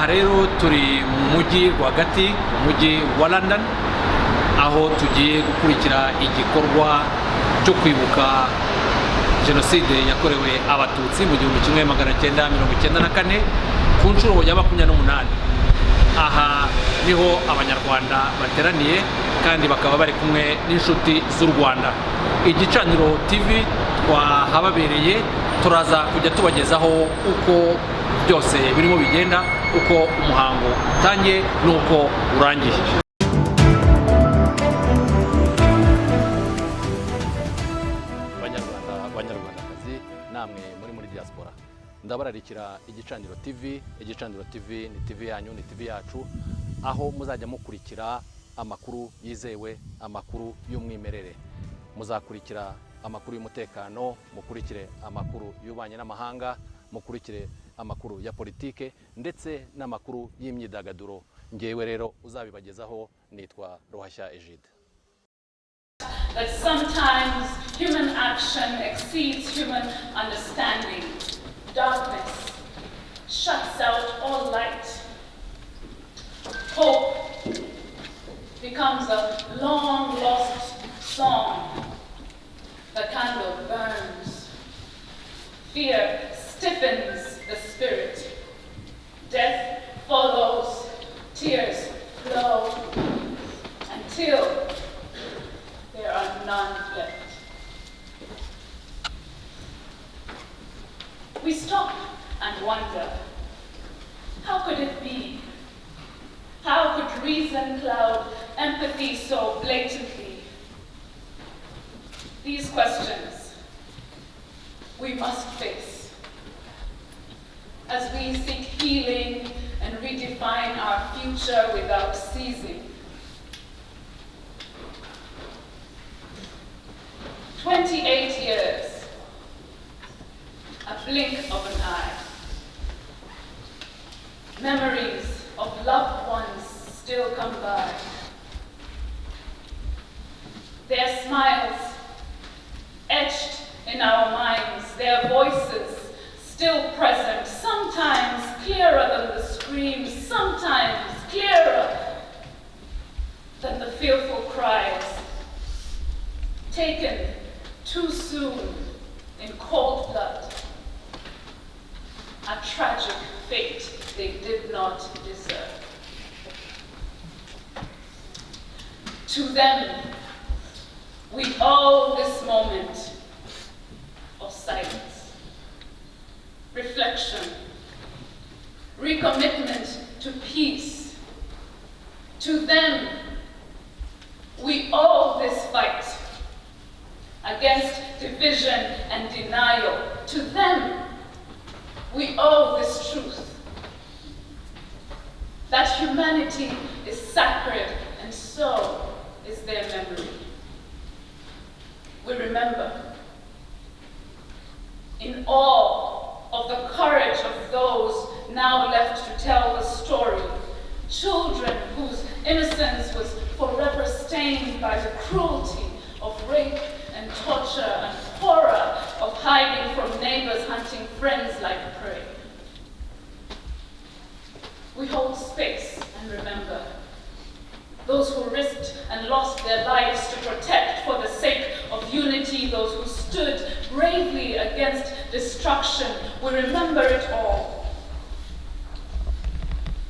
rero turi mu mujyi rwagati, umujyi wa London, aho tugiye gukurikira igikorwa cyo kwibuka Genocide Yakorewe Abatutsi mu 1994 ku nshuro ya 28. Aha niho Abanyarwanda bateraniye kandi bakaba bari kumwe n'inshuti z'u Rwanda. Igicaniro TV twahababereye, turaza kujya tubagezaho uko byose birimo bigenda, uko umuhango utangiye n'uko urangiye. Abanyarwandakazi namwe muri diaspora, ndabararikira Igicaniro TV. Igicaniro TV ni TV yanyu, ni TV yacu, aho muzajya mukurikira amakuru yizewe, amakuru y'umwimerere. Muzakurikira amakuru y'umutekano, mukurikire amakuru y'ubanye n'amahanga, mukurikire amakuru ya politike ndetse n'amakuru y'imyidagaduro. Ngewe rero uzabibagezaho nitwa Ruhashya Egide. That sometimes human action exceeds human understanding. Darkness shuts out all light. Hope becomes a long-lost song. The candle burns. Fear stiffens the spirit. Death follows. Tears flow until there are none left. We stop and wonder, how could it be? How could reason cloud empathy so blatantly? These questions we must face as we seek healing and redefine our future without ceasing. 28 years, a blink of an eye. Memories of loved ones still come by. Their smiles etched in our minds, their voices still present, sometimes clearer than the screams, sometimes clearer than the fearful cries, taken too soon in cold blood, a tragic fate they did not deserve. To them, we owe this moment of silence, reflection, recommitment to peace. To them, we owe this fight against division and denial. To them, we owe this truth, that humanity is sacred and so is their memory. We remember in awe of the courage of those now left to tell the story, children whose innocence was forever stained by the cruelty of rape and torture and horror of hiding from neighbors hunting friends like prey. We hold space and remember those who risked and lost their lives to protect for the sake of unity, those who stood bravely against destruction. We remember it all,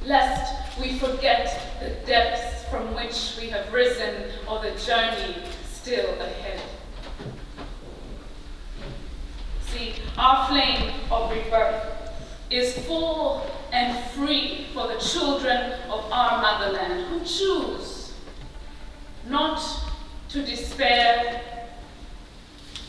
lest we forget the depths from which we have risen or the journey still ahead. See, our flame of rebirth is full and free for the children of our motherland who choose not to despair,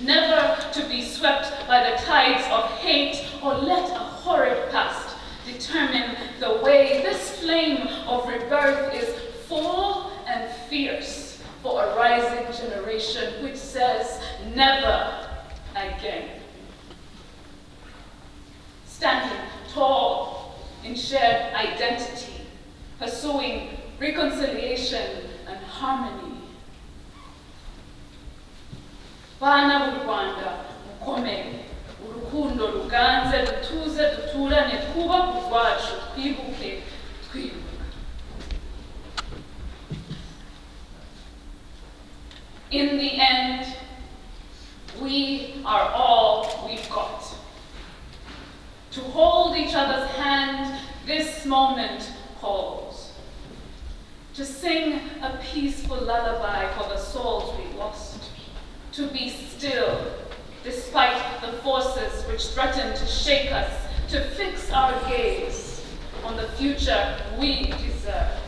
never to be swept by the tides of hate or let a horrid past determine the way. This flame of rebirth is full and fierce for a rising generation which says never again. Standing tall in shared identity, pursuing reconciliation and harmony. Bana b'u Rwanda mukomere, urukundo ruganze, dutuze duturane, twubake urwacu, twibuke In the end, we are all we've got. To hold each other's hand, this moment calls. To sing a peaceful lullaby for the souls we lost. To be still, despite the forces which threaten to shake us. To fix our gaze on the future we deserve,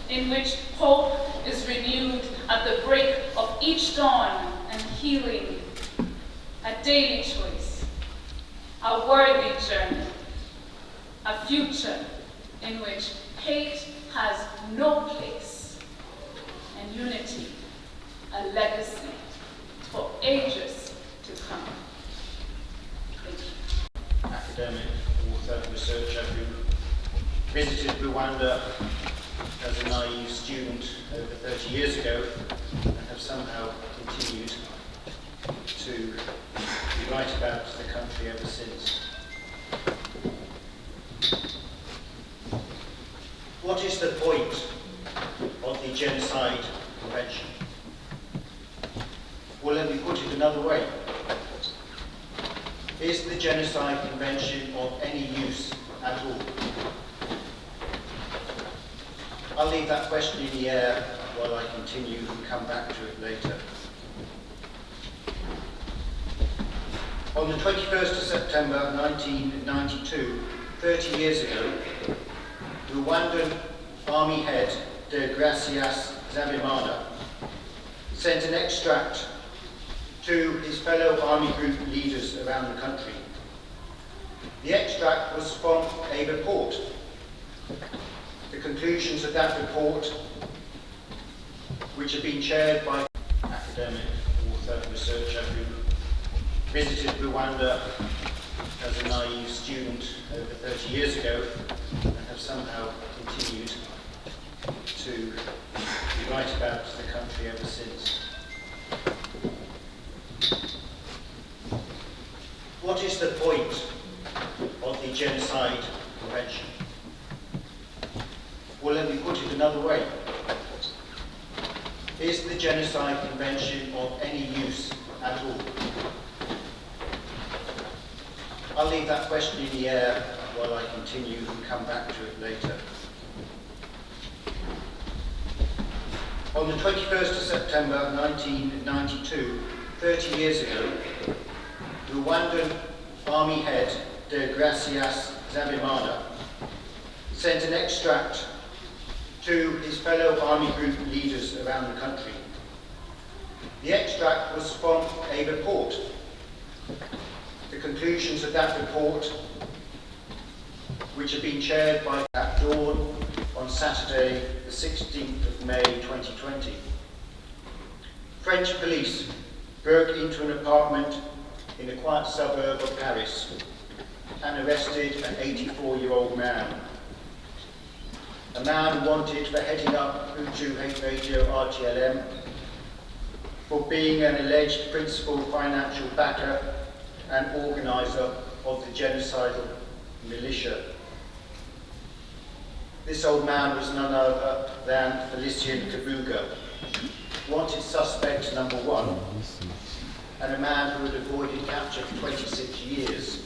in which hope is renewed at the break of each dawn and healing, a daily choice, a worthy journey, a future in which hate has no place, and unity, a legacy for ages to come. Thank you. Academic, author, researcher who visited Rwanda as a naive student over 30 years ago and have somehow continued to write about the country ever since. What is the point of the Genocide Convention? Well, let me put it another way. Is the Genocide Convention of any use at all? I'll leave that question in the air while I continue and come back to it later. On the 21st of September 1992, 30 years ago, Rwandan Army head de Gracias Zabimana sent an extract to his fellow army group leaders around the country. The extract was from a report. The conclusions of that report, which had been chaired by academic, author, researcher who visited Rwanda as a naive student over 30 years ago and have somehow continued to write about the country ever since. What is the point of the Genocide Convention? Well, let me put it another way. Is the Genocide Convention of any use at all? I'll leave that question in the air while I continue and come back to it later. On the 21st of September 1992, 30 years ago, Rwandan Army head de Gracias Zabimana sent an extract to his fellow army group leaders around the country. The extract was from a report. The conclusions of that report, which had been chaired by at dawn on Saturday, the 16th of May 2020. French police broke into an apartment in a quiet suburb of Paris and arrested an 84-year-old man. A man wanted for heading up Hutu hate radio RTLM, for being an alleged principal financial backer and organiser of the genocidal militia. This old man was none other than Felicien Kabuga, wanted suspect number 1, and a man who had avoided capture for 26 years.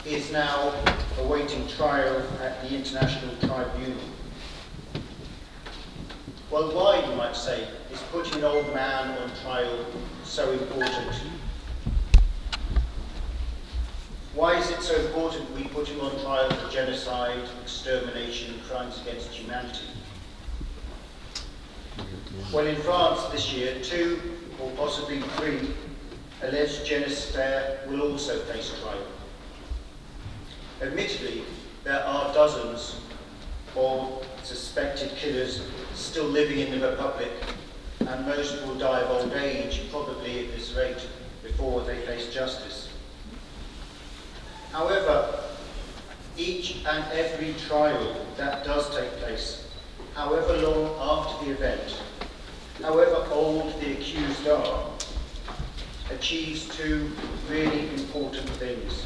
He is now awaiting trial at the International Tribunal. Well, why, you might say, is putting an old man on trial so important? Why is it so important we put him on trial for genocide, extermination, and crimes against humanity? Well, in France this year, 2 or possibly 3 alleged genocidaires will also face trial. Admittedly, there are dozens of suspected killers still living in the Republic, and most will die of old age, probably at this rate, before they face justice. However, each and every trial that does take place, however long after the event, however old the accused are, achieves 2 really important things.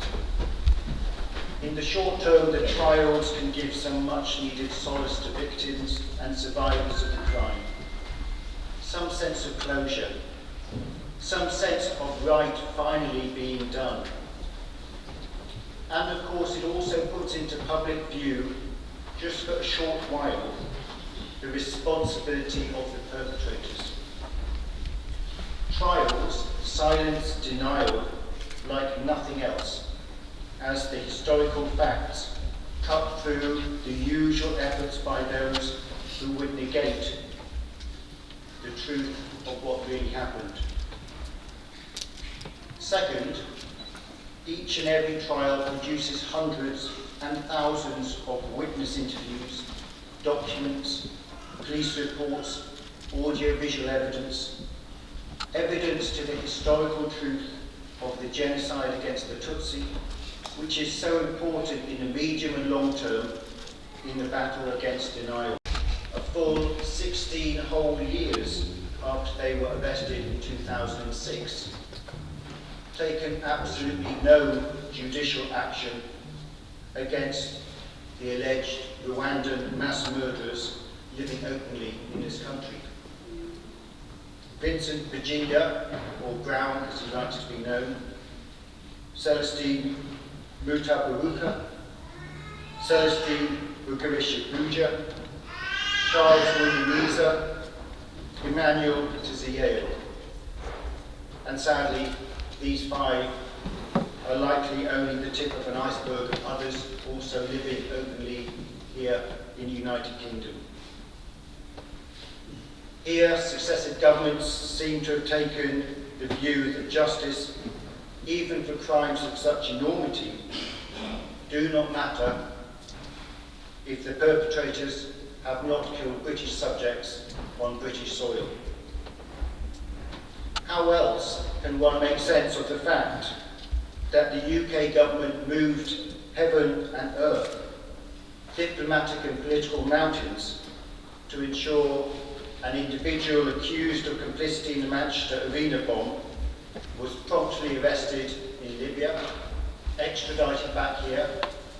In the short term, the trials can give some much needed solace to victims and survivors of the crime. some sense of closure, some sense of right finally being done. And of course it also puts into public view, just for a short while, the responsibility of the perpetrators. Trials silence denial like nothing else, as the historical facts cut through the usual efforts by those who would negate the truth of what really happened. Second, each and every trial produces hundreds and thousands of witness interviews, documents, police reports, audio-visual evidence, evidence to the historical truth of the genocide against the Tutsi, which is so important in the medium and long term in the battle against denial. A full 16 whole years after they were arrested in 2006, taken absolutely no judicial action against the alleged Rwandan mass murderers living openly in this country. Vincent Virginia, or Brown as he likes to be known, Celestine Mutabaruka, Celestine Bukarishabuja, Charles Munyiniza, Emmanuel Tizieyo. And sadly, these 5 are likely only the tip of an iceberg of others also living openly here in the United Kingdom. Here, successive governments seem to have taken the view that justice, even for crimes of such enormity, do not matter if the perpetrators have not killed British subjects on British soil. How else can one make sense of the fact that the UK government moved heaven and earth, diplomatic and political mountains, to ensure an individual accused of complicity in the Manchester Arena bomb was promptly arrested in Libya, extradited back here,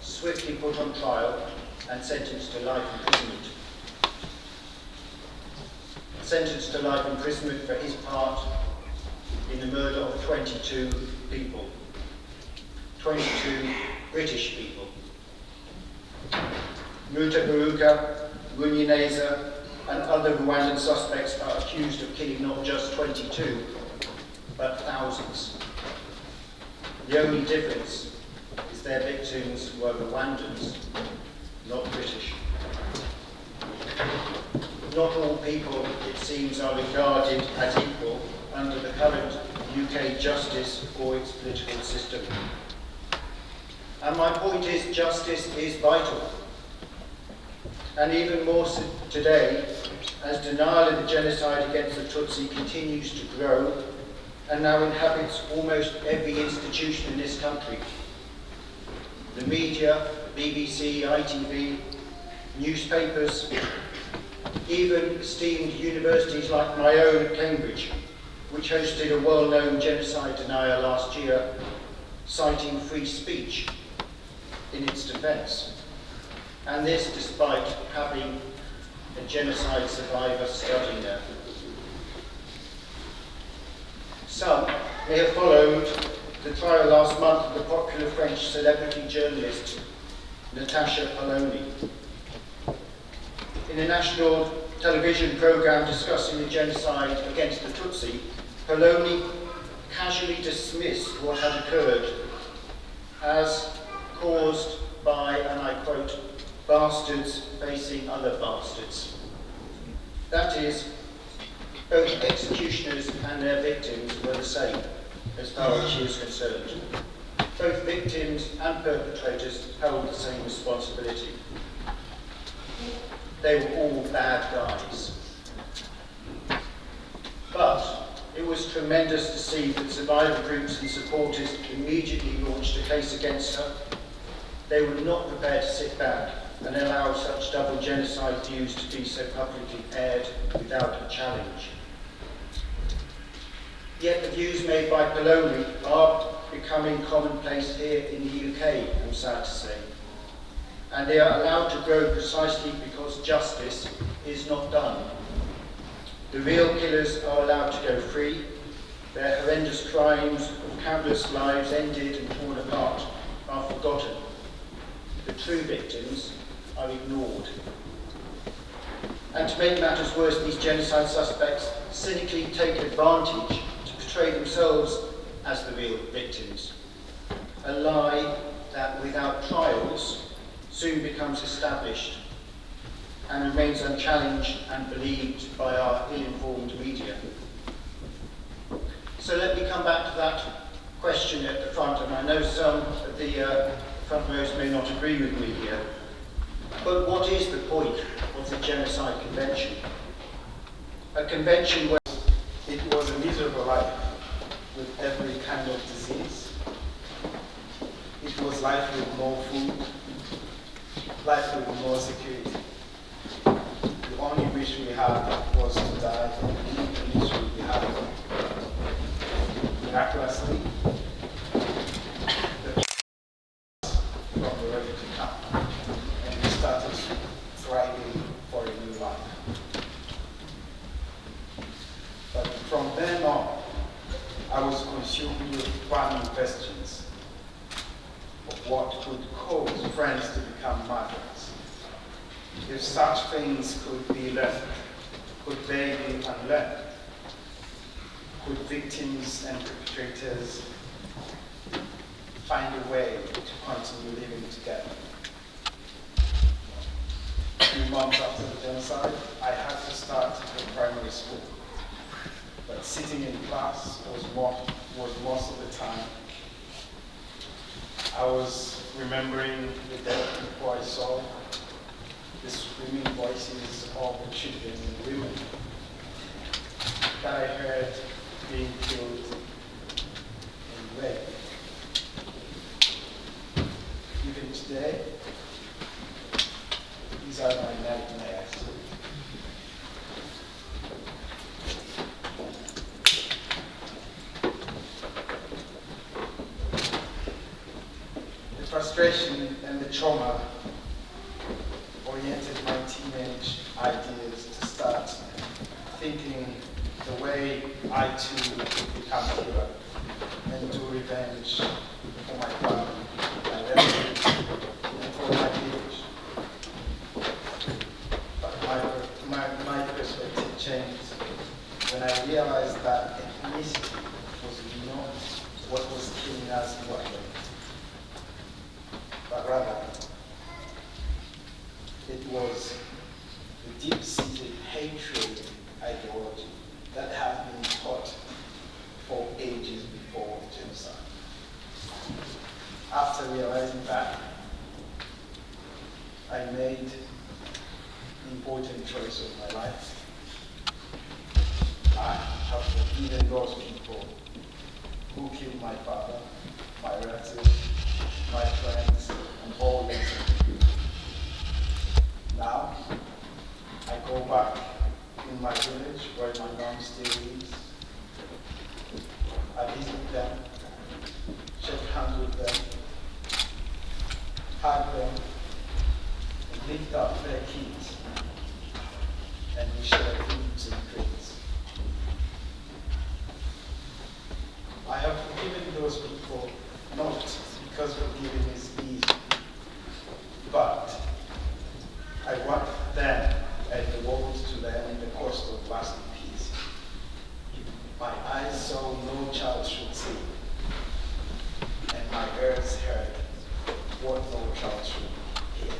swiftly put on trial and sentenced to life imprisonment. Sentenced to life imprisonment for his part in the murder of 22 people, 22 British people. Mutabaruka, Munyiniza, and other Rwandan suspects are accused of killing not just 22, but thousands. The only difference is their victims were Rwandans, not British. Not all people, it seems, are regarded as equal under the current UK justice or its political system. And my point is, justice is vital. And even more so today, as denial of the genocide against the Tutsi continues to grow and now inhabits almost every institution in this country. The media, BBC, ITV, newspapers, even esteemed universities like my own at Cambridge, which hosted a well-known genocide denier last year, citing free speech in its defence. And this despite having a genocide survivor studying there. Some may have followed the trial last month of the popular French celebrity journalist Natasha Polony. In a national television programme discussing the genocide against the Tutsi, Polony casually dismissed what had occurred as caused by, and I quote, bastards facing other bastards. That is, both executioners and their victims were the same, as far as she is concerned. Both victims and perpetrators held the same responsibility. They were all bad guys. But it was tremendous to see that survivor groups and supporters immediately launched a case against her. They were not prepared to sit back and allow such double genocide views to be so publicly aired without a challenge. Yet the views made by Polony are becoming commonplace here in the UK, I'm sad to say. And they are allowed to grow precisely because justice is not done. The real killers are allowed to go free. Their horrendous crimes of countless lives ended and torn apart are forgotten. The true victims are ignored. And to make matters worse, these genocide suspects cynically take advantage to portray themselves as the real victims. A lie that, without trials, soon becomes established and remains unchallenged and believed by our ill-informed media. So let me come back to that question at the front, and I know some of the front rows may not agree with me here, but what is the point of the Genocide Convention? A convention where it was a miserable life with every kind of disease. It was life with no food, life with no security. The only wish we had was to die, the wish we had. Miraculously, from the refugee camp, and we started thriving for a new life. But from then on, I was consumed with burning questions of what could cause friends to become murderers. If such things could be learned, could they be unlearned? Could victims and perpetrators find a way to continue living together? A few months after the genocide, I had to start in primary school. But sitting in class was most of the time. I was remembering the dead people I saw, the screaming voices of the children and women that I heard being killed and raped. Even today, these are my nightmares. The frustration and the trauma oriented my teenage ideas to start thinking the way I too would become a hero and do revenge for my family, my relatives, and for my village. But my perspective changed when I realized that ethnicity was not what was killing us one way, but rather it was the deep-seated hatred ideology that had been taught for ages before genocide. After realizing that, I made the important choice of my life. I have forgiven those people who killed my father, my relatives, my friends, and all these people. Now, I go back in my village where my mom still lives. I visit them, shake hands with them, hug them, and lift up their kids, and we share foods and drinks. I have forgiven those people not because forgiving is easy, but I want them and the world to learn the cost of lasting peace. My eyes saw no child should see, and my ears heard what no child should hear.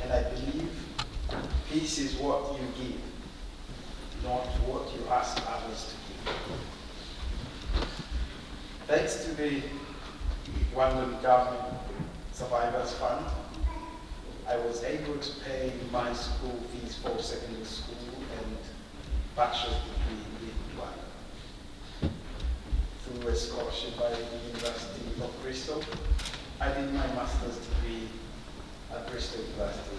And I believe peace is what you give, not what you ask others to give. Thanks to the Rwandan government Survivors Fund, I was able to pay my school fees for secondary school and bachelor's degree in Rwanda. Through a scholarship by the University of Bristol, I did my master's degree at Bristol University,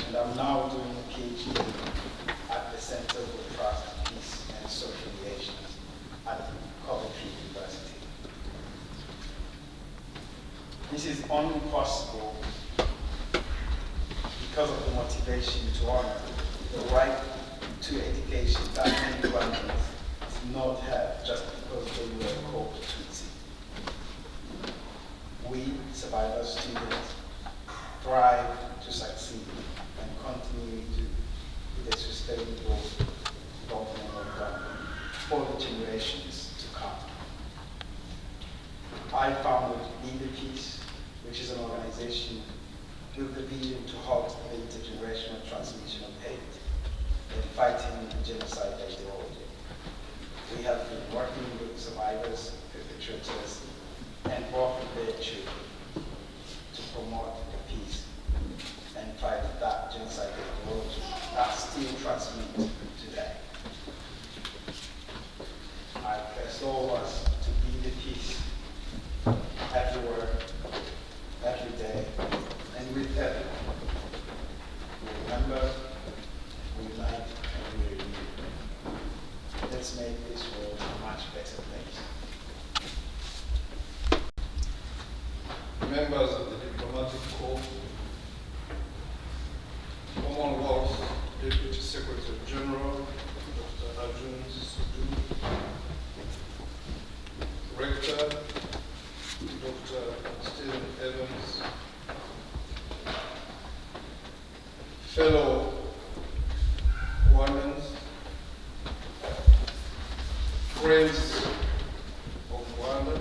and I'm now doing a PhD at the Center for Trust, Peace and Social Relations at Coventry University. This is only possible because of the motivation to honor the right to education that many Rwandans did not have just because they were called Tutsi. We, survivor students, thrive to succeed and continue to be the sustainable development of Rwanda for the generations to come. I founded Bibutse, which is an organization with the vision to halt the intergenerational transmission of hate and fighting the genocide ideology. We have been working with survivors, perpetrators, and both of their children to promote the peace and fight that genocide ideology that still transmits today. I press all of us to be the peace everywhere, every day, and with everyone. We remember, we unite, and we renew. Let's make this world a much better place. Members of the Diplomatic Corps, Commonwealth Deputy Secretary General, Dr. Arjun Sudu, Rector, Dr. Stephen Evans, fellow Rwandans, friends of Rwanda,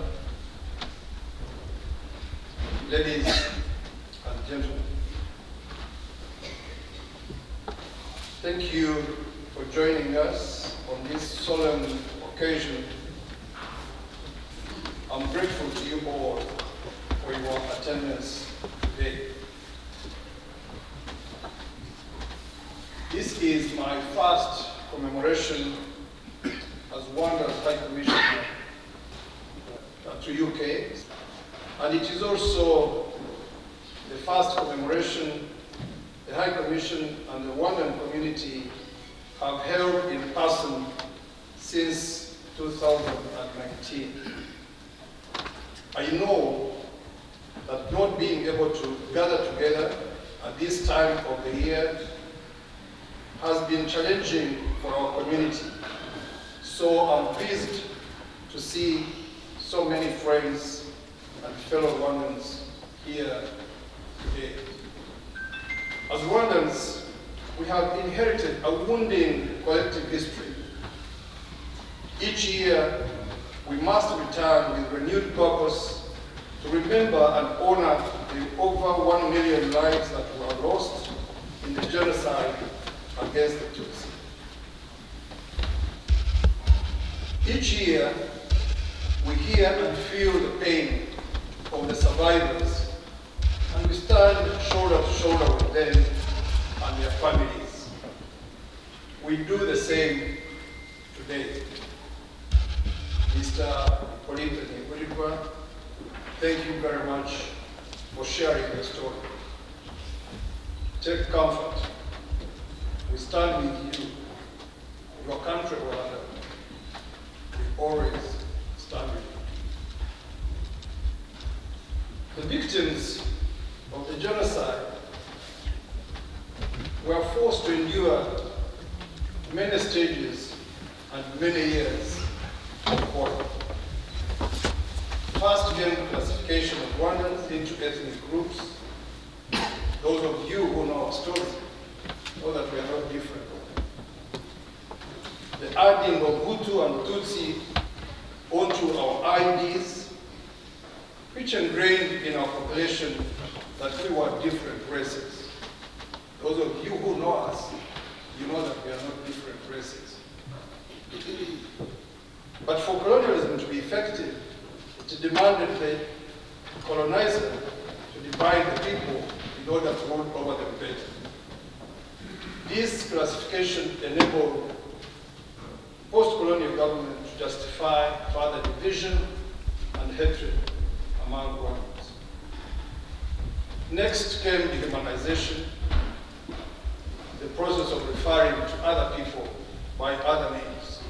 ladies and gentlemen, thank you for joining us on this solemn occasion. I'm grateful to you all for your attendance today. This is my first commemoration as Rwanda's High Commissioner to UK, and it is also the first commemoration the High Commission and the Rwandan community have held in person since 2019. I know that not being able to gather together at this time of the year has been challenging for our community. So I'm pleased to see so many friends and fellow Rwandans here today. As Rwandans, we have inherited a wounding collective history. Each year, we must return with renewed purpose to remember and honor the over 1 million lives that were lost in the genocide against the Tutsi. Each year, we hear and feel the pain of the survivors, and we stand shoulder to shoulder with them and their families. We do the same today. Mr. Kwibuka, thank you very much for sharing your story. Take comfort. We stand with you. Your country, Rwanda, we always stand with you. The victims of the genocide were forced to endure many stages and many years of horror. First came classification of Rwandans into ethnic groups. Those of you who know our story know that we are not different. The adding of Hutu and Tutsi onto our IDs, which ingrained in our population that we were different races. Those of you who know us, you know that we are not different races. But for colonialism to be effective, it demanded the colonizer to divide the people in order to rule over them better. This classification enabled post-colonial government to justify further division and hatred among Rwandans. Next came dehumanization, the process of referring to other people by other names.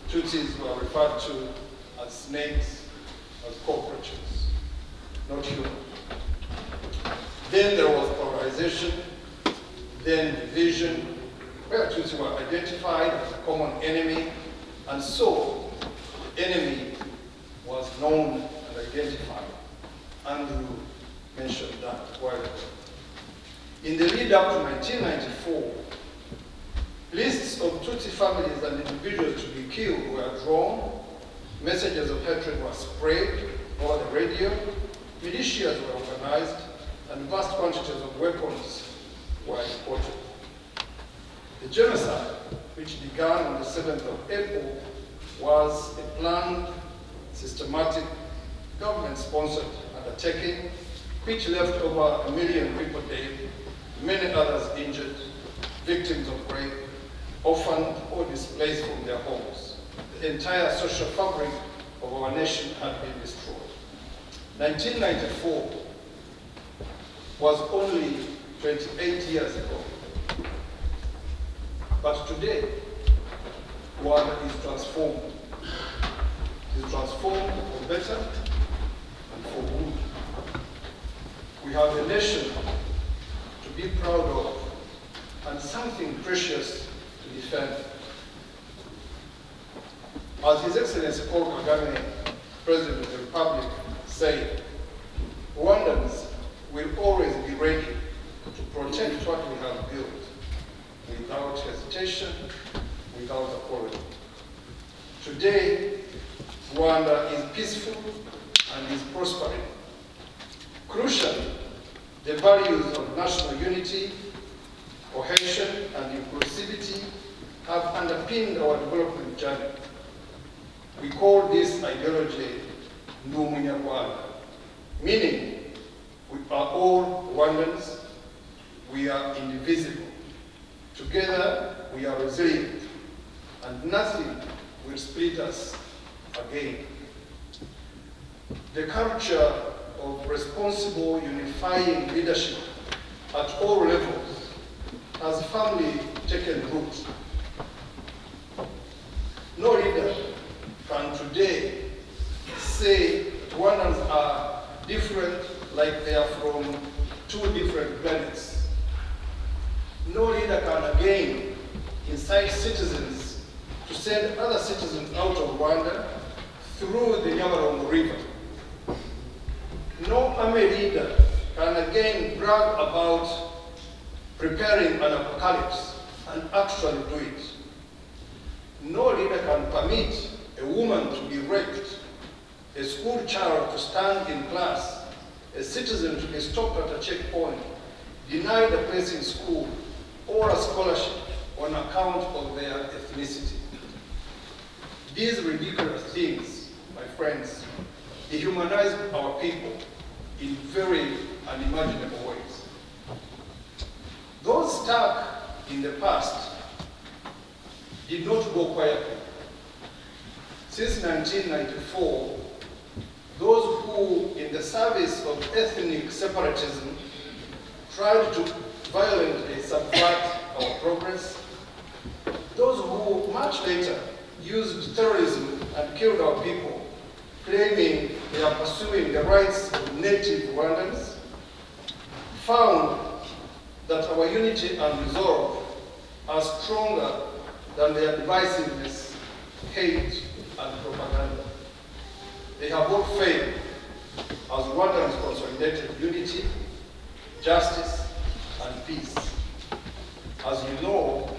Tutsis were referred to as snakes, as cockroaches, not human. Then there was polarization, then division, where Tutsi were identified as a common enemy, and so the enemy was known and identified. Andrew mentioned that a while ago. In the lead up to 1994, lists of Tutsi families and individuals to be killed were drawn, messages of hatred were spread over the radio, militias were organized, and vast quantities of weapons were imported. The genocide, which began on the 7th of April, was a planned, systematic, government-sponsored undertaking, which left over 1 million people dead, many others injured, victims of rape, orphaned or displaced from their homes. The entire social fabric of our nation had been destroyed. 1994 was only 28 years ago. But today, Rwanda is transformed. It is transformed for better and for good. We have a nation to be proud of and something precious to defend. As His Excellency Paul Kagame, President of the Republic, said, Rwandans will always be ready to protect what we have built without hesitation, without apology. Today, Rwanda is peaceful and is prospering. Crucially, the values of national unity, cohesion, and inclusivity have underpinned our development journey. We call this ideology N'Umunyarwanda, meaning we are all Rwandans, we are indivisible. Together, we are resilient, and nothing will split us again. The culture of responsible, unifying leadership at all levels has firmly taken root. No leader can today say Rwandans are different like they are from two different planets. No leader can again incite citizens to send other citizens out of Rwanda through the Nyabarongo River. No army leader can again brag about preparing an apocalypse and actually do it. No leader can permit a woman to be raped, a school child to stand in class, a citizen to be stopped at a checkpoint, denied a place in school, or a scholarship on account of their ethnicity. These ridiculous things, my friends, dehumanize our people in very unimaginable ways. Those stuck in the past did not go quietly. Since 1994, those who, in the service of ethnic separatism, tried to violently subvert our progress, those who much later used terrorism and killed our people, claiming they are pursuing the rights of native Rwandans, found that our unity and resolve are stronger than their divisiveness, hate, and propaganda. They have all failed as Rwandans consolidated unity, justice, and peace. As you know,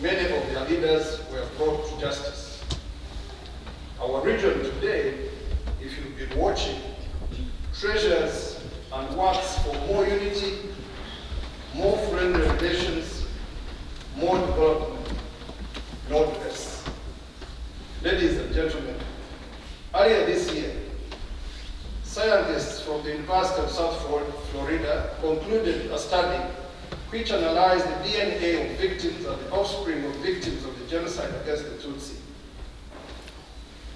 many of their leaders were brought to justice. Our region today, if you've been watching, treasures and works for more unity, more friendly relations, more development, not less. Ladies and gentlemen, earlier this year, scientists from the University of South Florida concluded a study which analyzed the DNA of victims and the offspring of victims of the genocide against the Tutsi.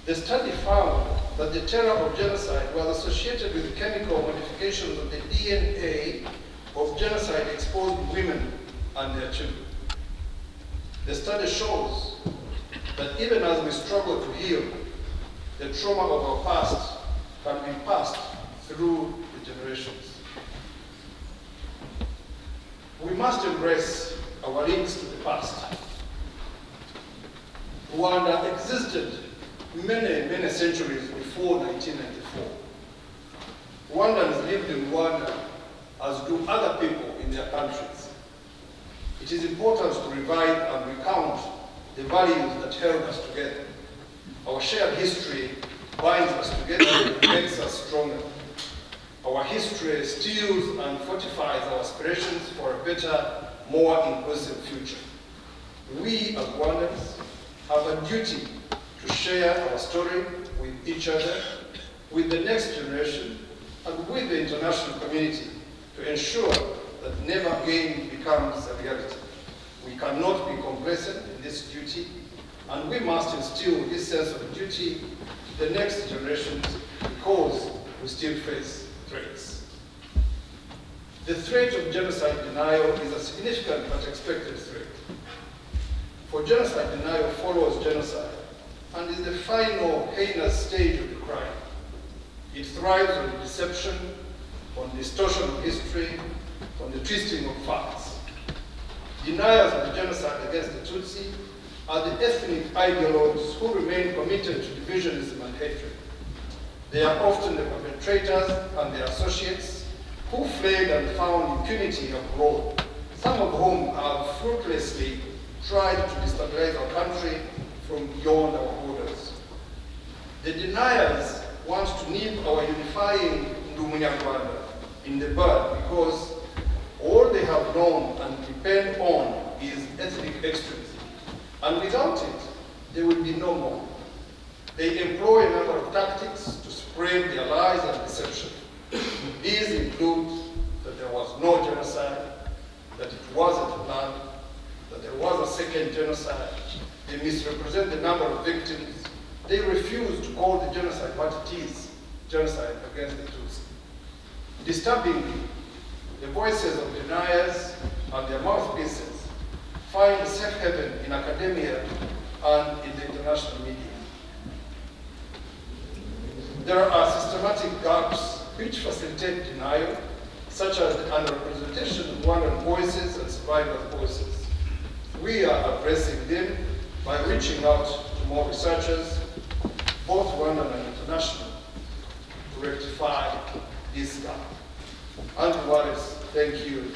The study found that the terror of genocide was associated with chemical modifications of the DNA of genocide-exposed women and their children. The study shows that even as we struggle to heal, the trauma of our past can be passed through the generations. We must embrace our links to the past. Rwanda existed many centuries before 1994. Rwandans lived in Rwanda as do other people in their countries. It is important to revive and recount the values that held us together. Our shared history binds us together and makes us stronger. Our history steels and fortifies our aspirations for a better, more inclusive future. We as Rwandans have a duty to share our story with each other, with the next generation, and with the international community to ensure that never again becomes a reality. We cannot be complacent in this duty, and we must instill this sense of duty to the next generations because we still face threats. The threat of genocide denial is a significant but expected threat. For genocide denial follows genocide and is the final heinous stage of the crime. It thrives on deception, on distortion of history, on the twisting of facts. Deniers of the genocide against the Tutsi are the ethnic ideologues who remain committed to divisionism and hatred. They are often the perpetrators and their associates who fled and found impunity abroad, some of whom have fruitlessly tried to destabilize our country from beyond our borders. The deniers want to nip our unifying Rwanda in the bud because all they have known and depend on is ethnic extremism. And without it, there will be no more. They employ a number of tactics to spread their lies and deception. These include that there was no genocide, that it wasn't planned, that there was a second genocide. They misrepresent the number of victims. They refuse to call the genocide what it is, genocide against the Tutsi. Disturbingly, the voices of deniers and their mouthpieces find safe haven in academia and in the international media. There are systematic gaps which facilitate denial, such as the underrepresentation of Rwandan voices and survivors' voices. We are addressing them by reaching out to more researchers, both Rwandan and international, to rectify this gap. Andrew Wallace, thank you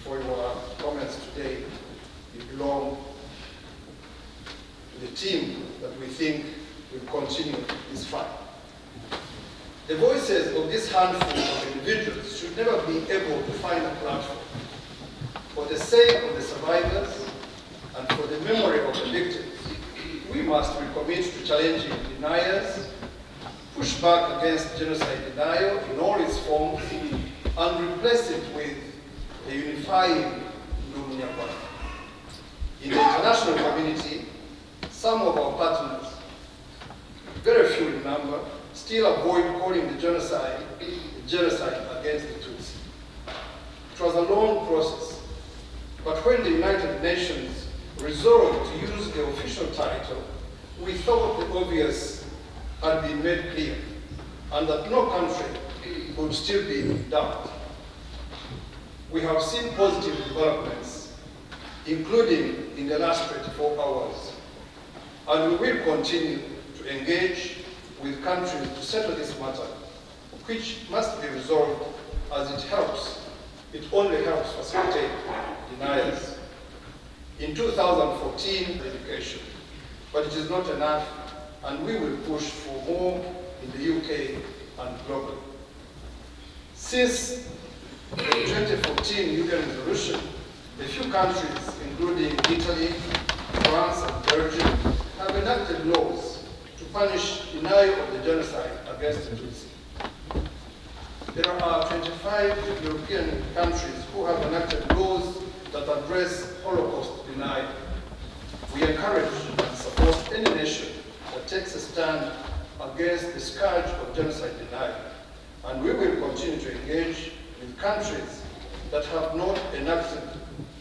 for your comments today. You belong to the team that we think will continue this fight. The voices of this handful of individuals should never be able to find a platform. For the sake of the survivors and for the memory of the victims, we must recommit to challenging deniers, push back against genocide denial in all its forms, and replace it with a unifying Rwanda. In the international community, some of our partners, very few in number, still avoid calling the genocide against the Tutsi. It was a long process, but when the United Nations resolved to use the official title, we thought the obvious had been made clear, and that no country would still be in doubt. We have seen positive developments, including in the last 24 hours, and we will continue to engage with countries to settle this matter, which must be resolved as it helps. It only helps facilitate deniers. In 2014, education, but it is not enough, and we will push for more in the UK and globally. Since the 2014 UN resolution, a few countries, including Italy, France, and Belgium, have enacted laws to punish denial of the genocide against the Tutsi. There are 25 European countries who have enacted laws that address Holocaust denial. We encourage and support any nation that takes a stand against the scourge of genocide denial, and we will continue to engage with countries that have not enacted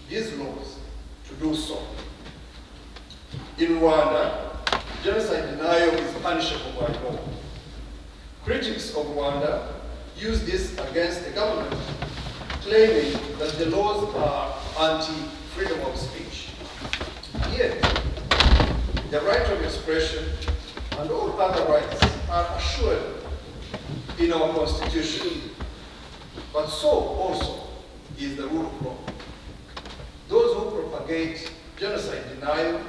these laws to do so. In Rwanda, genocide denial is punishable by law. Critics of Rwanda use this against the government, claiming that the laws are anti-freedom of speech. Yet, the right of expression and all other rights are assured in our Constitution, but so also is the rule of law. Those who propagate genocide denial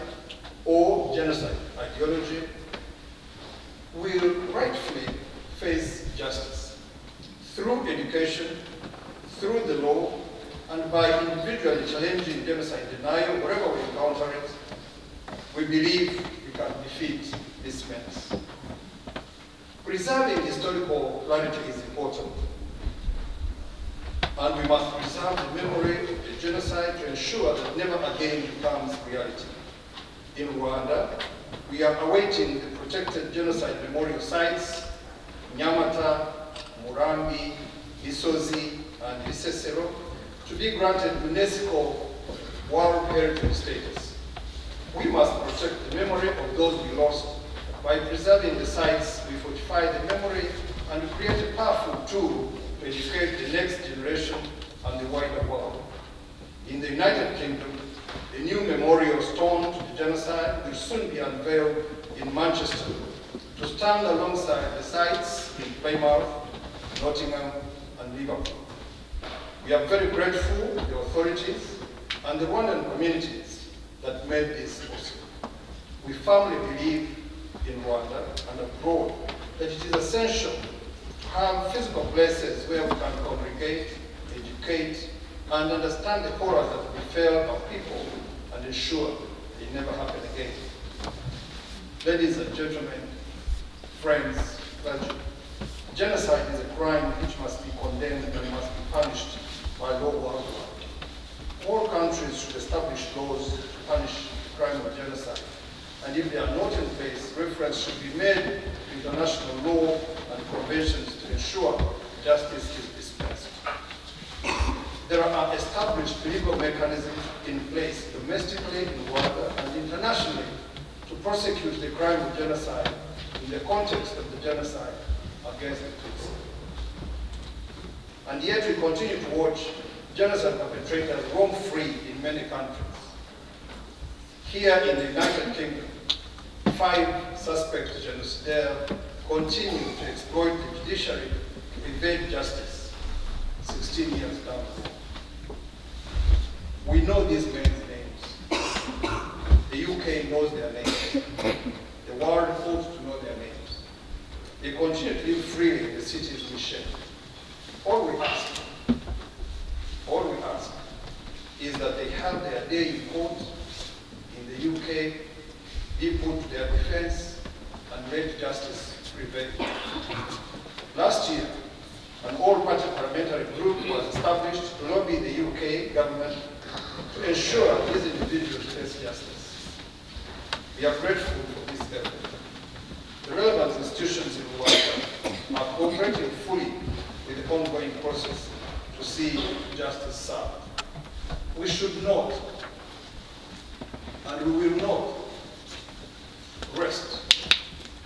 or genocide ideology will rightfully face justice through education, through the law, and by individually challenging genocide denial wherever we encounter it. We believe we can defeat this menace. Preserving historical clarity is important, and we must preserve the memory of the genocide to ensure that never again becomes reality. In Rwanda, we are awaiting the protected genocide memorial sites, Nyamata, Murambi, Gisozi, and Bisesero, to be granted UNESCO World Heritage status. We must protect the memory of those we lost. By preserving the sites, we fortify the memory and create a powerful tool to educate the next generation and the wider world. In the United Kingdom, a new memorial stone to the genocide will soon be unveiled in Manchester to stand alongside the sites in Plymouth, Nottingham, and Liverpool. We are very grateful to the authorities and the Rwandan communities that made this possible. We firmly believe in Rwanda and abroad that it is essential to have physical places where we can congregate, educate, and understand the horrors that befell our people and ensure they never happen again. Ladies and gentlemen, friends, clergy, genocide is a crime which must be condemned and must be punished by law worldwide. All countries should establish laws to punish the crime of genocide, and if they are not in place, reference should be made to international law and conventions to ensure justice is dispensed. There are established legal mechanisms in place domestically in Rwanda and internationally to prosecute the crime of genocide in the context of the genocide against the Tutsi. And yet we continue to watch genocide perpetrators roam free in many countries. Here in the United Kingdom, 5 suspect genocidaires continue to exploit the judiciary to evade justice 16 years down the road. We know these men's names. The UK knows their names. The world ought to know their names. They continue to live freely in the cities we share. All we ask is that they have their day in court in the UK, be put to their defense, and let justice prevail. Last year, an all-party parliamentary group was established to lobby the UK government to ensure these individuals face justice. We are grateful for this effort. The relevant institutions in Rwanda are cooperating fully with the ongoing process to see justice served. We should not, and we will not, rest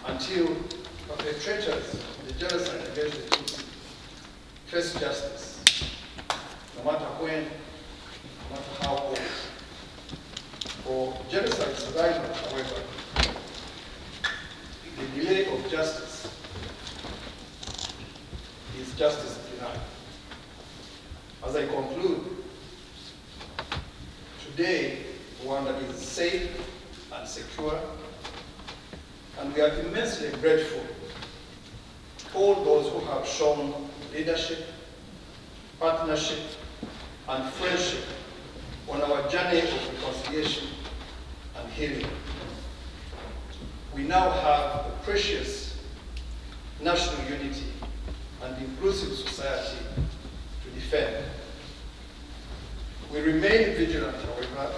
until perpetrators of the genocide against the Tutsi face justice, no matter when, no matter how old. For genocide survivors, however, the delay of justice is justice denied. As I conclude, today Rwanda is safe and secure, and we are immensely grateful to all those who have shown leadership, partnership, and friendship on our journey of reconciliation and healing. We now have a precious national unity and inclusive society to defend. We remain vigilant, however,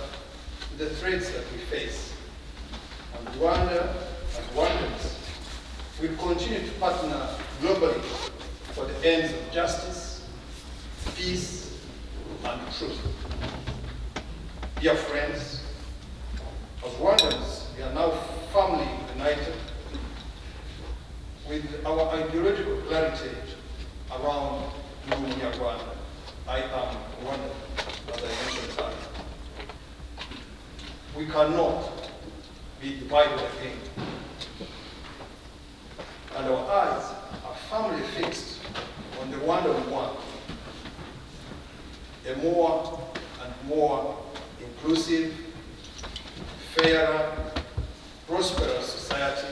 to the threats that we face, and Rwanda and Rwandans will continue to partner globally for the ends of justice, peace, and truth. Dear friends, as Rwandans, we are now firmly united with our ideological clarity around Rwanda. I am Rwanda, as I mentioned earlier. We cannot be divided again. And our eyes are firmly fixed on the Rwanda we want, a more and more inclusive, fairer, prosperous society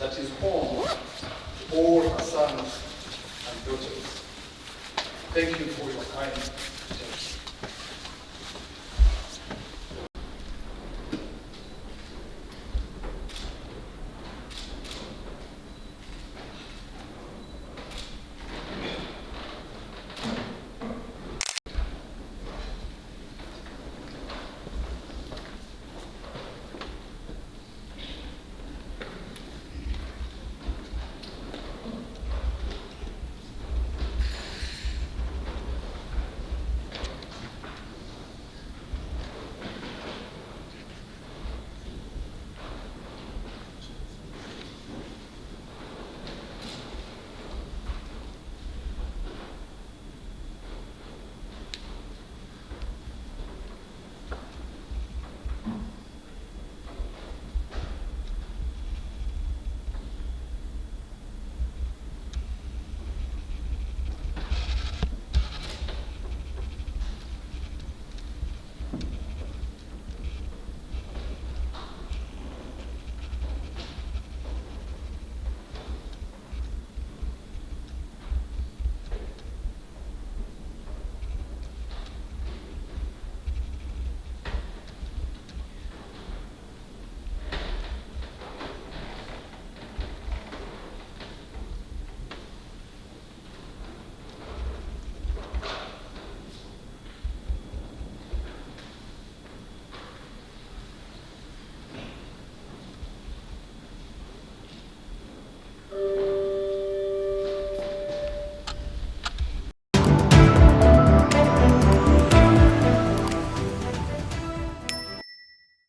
that is home to all our sons and daughters. Thank you for your kind